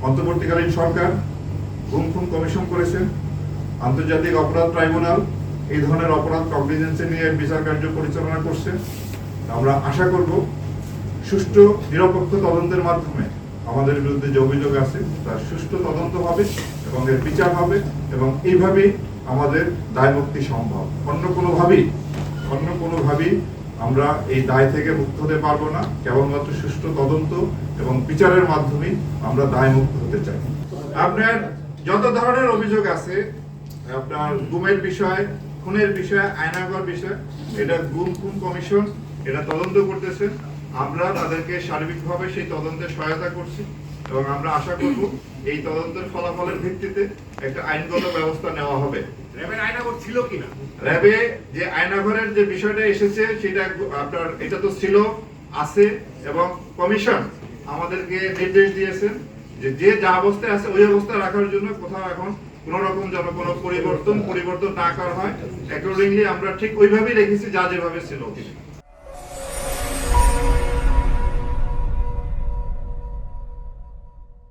অন্তর্বর্তীকালীন সরকার গুম খুন কমিশন করেছেন, আন্তর্জাতিক অপরাধ ট্রাইব্যুনাল এই ধরনের অপরাধ কগনিজেন্সে নিয়ে বিচার কার্য পরিচালনা করছে। আমরা আশা করব সুষ্ঠু নিরপেক্ষ তদন্তের মাধ্যমে আমাদের বিরুদ্ধে যে অভিযোগ আছে তার সুষ্ঠু তদন্ত হবে এবং এর বিচার হবে, এবং এইভাবেই আমাদের দায় মুক্তি সম্ভব। অন্য কোনোভাবেই আমরা এই দায় থেকে মুক্ত হতে পারবো না। কেবলমাত্র সুষ্ঠু তদন্ত এবং বিচারের মাধ্যমেই আমরা দায় মুক্ত হতে চাই। আপনার যত ধরনের অভিযোগ আছে, আপনার গুমের বিষয়, খুনের বিষয়, আয়নাঘর বিষয়, এটা গুম খুন কমিশন এটা তদন্ত করতেছে। আমরা তাদেরকে সার্বিকভাবে সেই তদন্তে সহায়তা করছি এবং আমরা আশা করব এই তদন্তের ফলাফলের ভিত্তিতে একটা আইনগত ব্যবস্থা নেওয়া হবে। র্যাবের আয়নাঘর ছিল কিনা? র্যাবে যে আয়নাঘরের যে বিষয়টা এসেছে সেটা আপনার এটা তো ছিল, আছে, এবং কমিশন আমাদেরকে নির্দেশ দিয়েছেন যে যে যা অবস্থায় আছে ওই অবস্থায় রাখার জন্য। কোথাও এখন কোন রকম যেন কোনো পরিবর্তন না করা হয়। অ্যাকর্ডিংলি আমরা ঠিক ওইভাবেই রেখেছি যা যেভাবে ছিল।